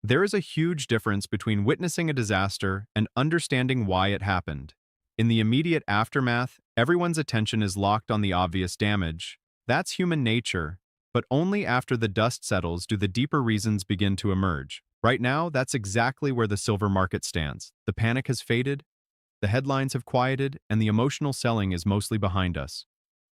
There is a huge difference between witnessing a disaster and understanding why it happened. In the immediate aftermath, everyone's attention is locked on the obvious damage. That's human nature, but only after the dust settles do the deeper reasons begin to emerge. Right now, that's exactly where the silver market stands. The panic has faded, the headlines have quieted, and the emotional selling is mostly behind us.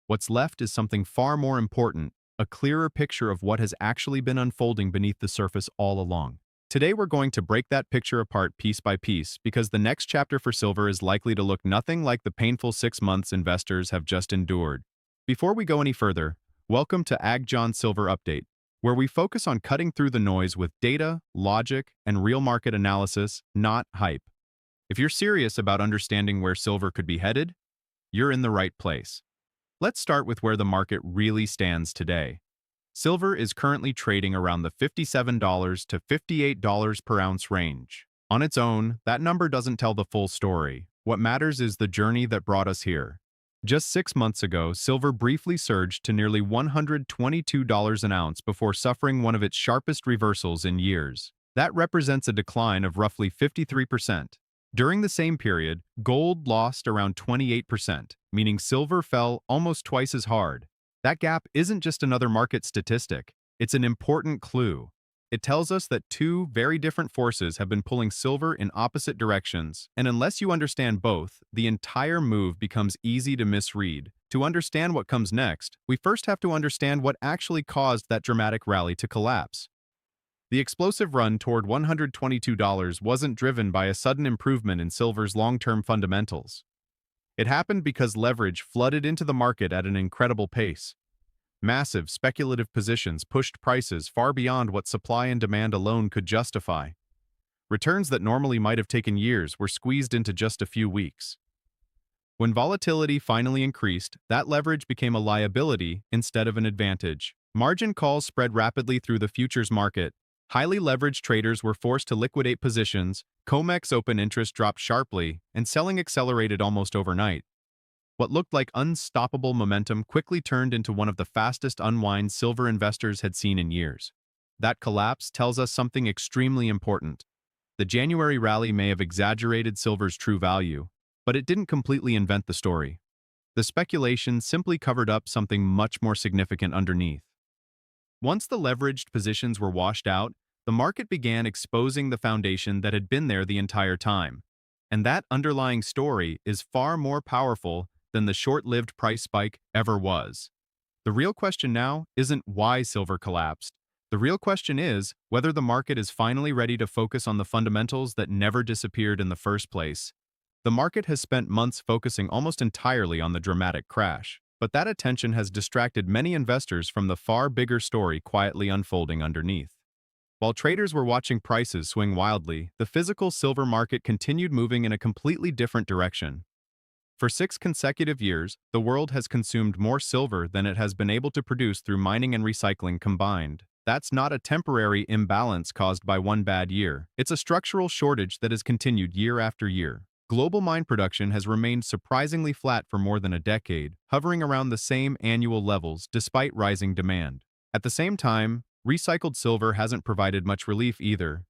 What's left is something far more important, a clearer picture of what has actually been unfolding beneath the surface all along. Today we're going to break that picture apart piece by piece because the next chapter for silver is likely to look nothing like the painful 6 months investors have just endured. Before we go any further, welcome to AgJohn Silver Update, where we focus on cutting through the noise with data, logic, and real market analysis, not hype. If you're serious about understanding where silver could be headed, you're in the right place. Let's start with where the market really stands today. Silver is currently trading around the $57 to $58 per ounce range. On its own, that number doesn't tell the full story. What matters is the journey that brought us here. Just 6 months ago, silver briefly surged to nearly $122 an ounce before suffering one of its sharpest reversals in years. That represents a decline of roughly 53%. During the same period, gold lost around 28%, meaning silver fell almost twice as hard. That gap isn't just another market statistic, it's an important clue. It tells us that two very different forces have been pulling silver in opposite directions, and unless you understand both, the entire move becomes easy to misread. To understand what comes next, we first have to understand what actually caused that dramatic rally to collapse. The explosive run toward $122 wasn't driven by a sudden improvement in silver's long-term fundamentals. It happened because leverage flooded into the market at an incredible pace. Massive speculative positions pushed prices far beyond what supply and demand alone could justify. Returns that normally might have taken years were squeezed into just a few weeks. When volatility finally increased, that leverage became a liability instead of an advantage. Margin calls spread rapidly through the futures market. Highly leveraged traders were forced to liquidate positions, COMEX open interest dropped sharply, and selling accelerated almost overnight. What looked like unstoppable momentum quickly turned into one of the fastest unwinds silver investors had seen in years. That collapse tells us something extremely important. The January rally may have exaggerated silver's true value, but it didn't completely invent the story. The speculation simply covered up something much more significant underneath. Once the leveraged positions were washed out, the market began exposing the foundation that had been there the entire time. And that underlying story is far more powerful than the short-lived price spike ever was. The real question now isn't why silver collapsed. The real question is whether the market is finally ready to focus on the fundamentals that never disappeared in the first place. The market has spent months focusing almost entirely on the dramatic crash, but that attention has distracted many investors from the far bigger story quietly unfolding underneath. While traders were watching prices swing wildly, the physical silver market continued moving in a completely different direction. For 6 consecutive years, the world has consumed more silver than it has been able to produce through mining and recycling combined. That's not a temporary imbalance caused by one bad year. It's a structural shortage that has continued year after year. Global mine production has remained surprisingly flat for more than a decade, hovering around the same annual levels despite rising demand. At the same time, recycled silver hasn't provided much relief either.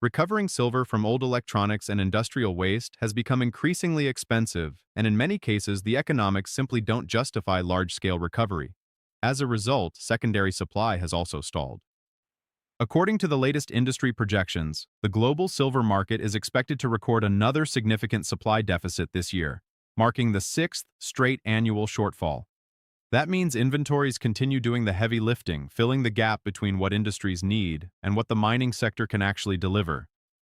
Recovering silver from old electronics and industrial waste has become increasingly expensive, and in many cases the economics simply don't justify large-scale recovery. As a result, secondary supply has also stalled. According to the latest industry projections, the global silver market is expected to record another significant supply deficit this year, marking the 6th straight annual shortfall. That means inventories continue doing the heavy lifting, filling the gap between what industries need and what the mining sector can actually deliver.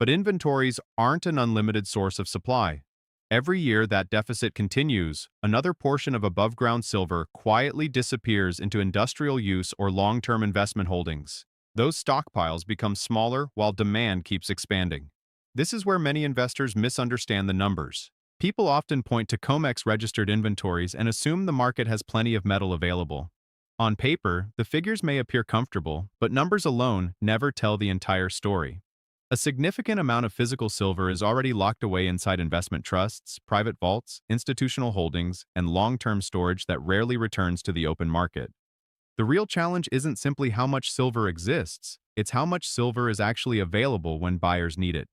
But inventories aren't an unlimited source of supply. Every year that deficit continues, another portion of above-ground silver quietly disappears into industrial use or long-term investment holdings. Those stockpiles become smaller while demand keeps expanding. This is where many investors misunderstand the numbers. People often point to COMEX-registered inventories and assume the market has plenty of metal available. On paper, the figures may appear comfortable, but numbers alone never tell the entire story. A significant amount of physical silver is already locked away inside investment trusts, private vaults, institutional holdings, and long-term storage that rarely returns to the open market. The real challenge isn't simply how much silver exists, it's how much silver is actually available when buyers need it.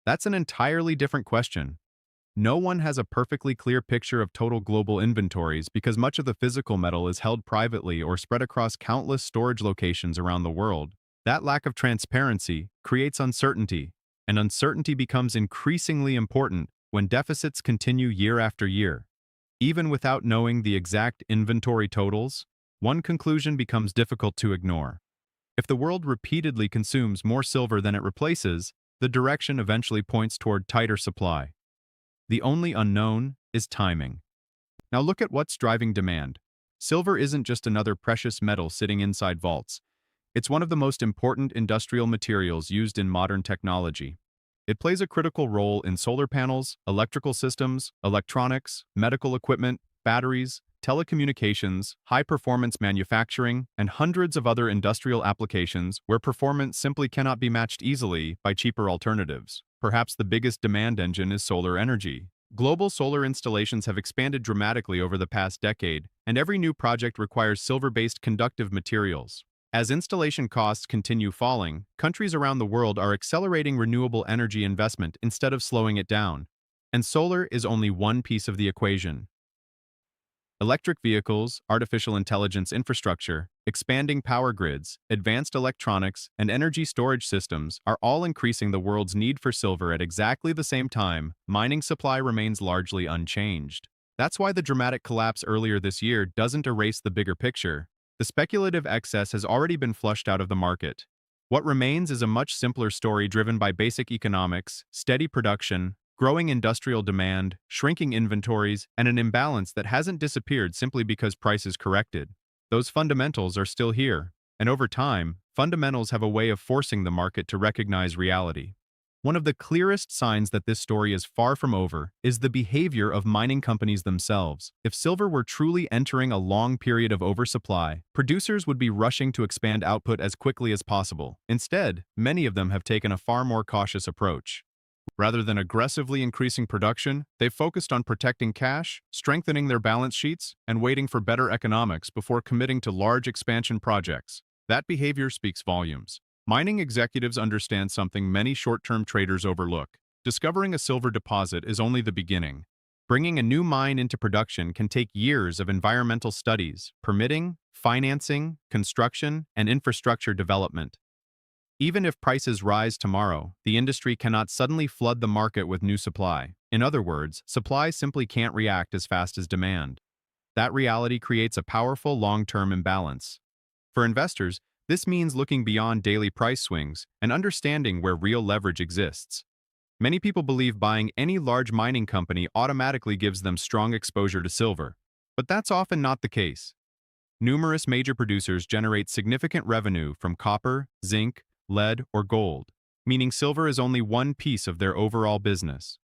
That's an entirely different question. No one has a perfectly clear picture of total global inventories because much of the physical metal is held privately or spread across countless storage locations around the world. That lack of transparency creates uncertainty, and uncertainty becomes increasingly important when deficits continue year after year. Even without knowing the exact inventory totals, one conclusion becomes difficult to ignore. If the world repeatedly consumes more silver than it replaces, the direction eventually points toward tighter supply. The only unknown is timing. Now look at what's driving demand. Silver isn't just another precious metal sitting inside vaults. It's one of the most important industrial materials used in modern technology. It plays a critical role in solar panels, electrical systems, electronics, medical equipment, batteries, telecommunications, high-performance manufacturing, and hundreds of other industrial applications where performance simply cannot be matched easily by cheaper alternatives. Perhaps the biggest demand engine is solar energy. Global solar installations have expanded dramatically over the past decade, and every new project requires silver-based conductive materials. As installation costs continue falling, countries around the world are accelerating renewable energy investment instead of slowing it down. And solar is only one piece of the equation. Electric vehicles, artificial intelligence infrastructure, expanding power grids, advanced electronics, and energy storage systems are all increasing the world's need for silver at exactly the same time. Mining supply remains largely unchanged. That's why the dramatic collapse earlier this year doesn't erase the bigger picture. The speculative excess has already been flushed out of the market. What remains is a much simpler story driven by basic economics, steady production, growing industrial demand, shrinking inventories, and an imbalance that hasn't disappeared simply because prices corrected. Those fundamentals are still here, and over time, fundamentals have a way of forcing the market to recognize reality. One of the clearest signs that this story is far from over is the behavior of mining companies themselves. If silver were truly entering a long period of oversupply, producers would be rushing to expand output as quickly as possible. Instead, many of them have taken a far more cautious approach. Rather than aggressively increasing production, they've focused on protecting cash, strengthening their balance sheets, and waiting for better economics before committing to large expansion projects. That behavior speaks volumes. Mining executives understand something many short-term traders overlook. Discovering a silver deposit is only the beginning. Bringing a new mine into production can take years of environmental studies, permitting, financing, construction, and infrastructure development. Even if prices rise tomorrow, the industry cannot suddenly flood the market with new supply. In other words, supply simply can't react as fast as demand. That reality creates a powerful long-term imbalance. For investors, this means looking beyond daily price swings and understanding where real leverage exists. Many people believe buying any large mining company automatically gives them strong exposure to silver, but that's often not the case. Numerous major producers generate significant revenue from copper, zinc, lead, or gold, meaning silver is only one piece of their overall business.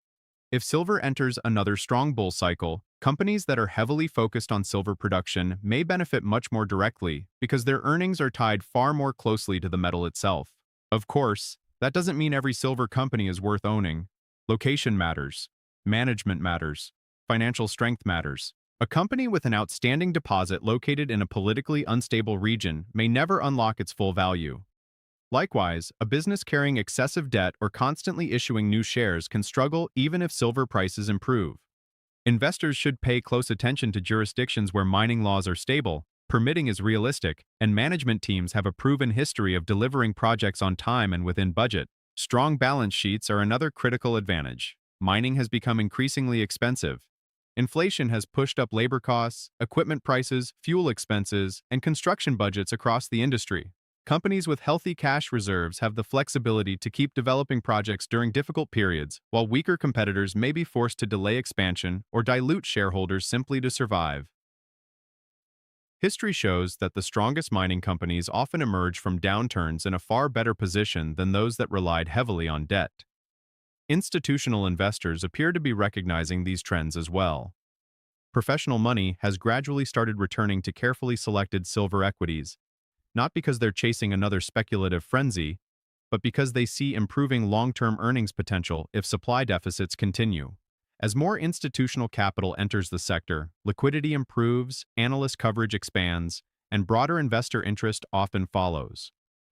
If silver enters another strong bull cycle, companies that are heavily focused on silver production may benefit much more directly because their earnings are tied far more closely to the metal itself. Of course, that doesn't mean every silver company is worth owning. Location matters. Management matters. Financial strength matters. A company with an outstanding deposit located in a politically unstable region may never unlock its full value. Likewise, a business carrying excessive debt or constantly issuing new shares can struggle even if silver prices improve. Investors should pay close attention to jurisdictions where mining laws are stable, permitting is realistic, and management teams have a proven history of delivering projects on time and within budget. Strong balance sheets are another critical advantage. Mining has become increasingly expensive. Inflation has pushed up labor costs, equipment prices, fuel expenses, and construction budgets across the industry. Companies with healthy cash reserves have the flexibility to keep developing projects during difficult periods, while weaker competitors may be forced to delay expansion or dilute shareholders simply to survive. History shows that the strongest mining companies often emerge from downturns in a far better position than those that relied heavily on debt. Institutional investors appear to be recognizing these trends as well. Professional money has gradually started returning to carefully selected silver equities, not because they're chasing another speculative frenzy, but because they see improving long-term earnings potential if supply deficits continue. As more institutional capital enters the sector, liquidity improves, analyst coverage expands, and broader investor interest often follows.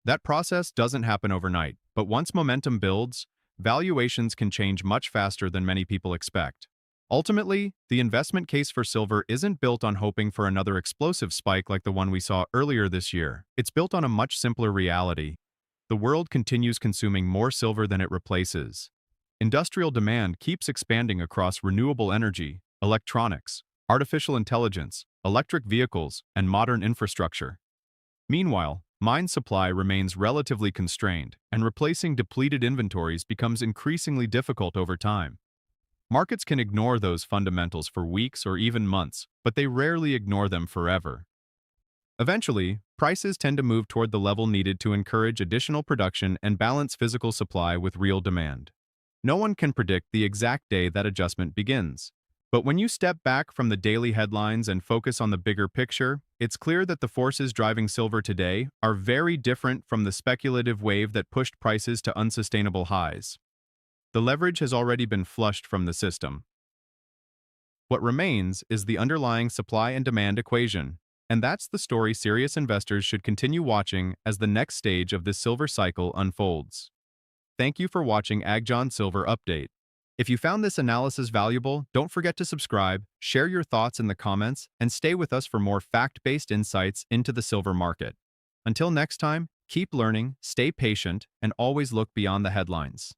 That process doesn't happen overnight, but once momentum builds, valuations can change much faster than many people expect. Ultimately, the investment case for silver isn't built on hoping for another explosive spike like the one we saw earlier this year. It's built on a much simpler reality. The world continues consuming more silver than it replaces. Industrial demand keeps expanding across renewable energy, electronics, artificial intelligence, electric vehicles, and modern infrastructure. Meanwhile, mine supply remains relatively constrained, and replacing depleted inventories becomes increasingly difficult over time. Markets can ignore those fundamentals for weeks or even months, but they rarely ignore them forever. Eventually, prices tend to move toward the level needed to encourage additional production and balance physical supply with real demand. No one can predict the exact day that adjustment begins. But when you step back from the daily headlines and focus on the bigger picture, it's clear that the forces driving silver today are very different from the speculative wave that pushed prices to unsustainable highs. The leverage has already been flushed from the system. What remains is the underlying supply and demand equation, and that's the story serious investors should continue watching as the next stage of this silver cycle unfolds. Thank you for watching Agjon Silver Update. If you found this analysis valuable, don't forget to subscribe, share your thoughts in the comments, and stay with us for more fact-based insights into the silver market. Until next time, keep learning, stay patient, and always look beyond the headlines.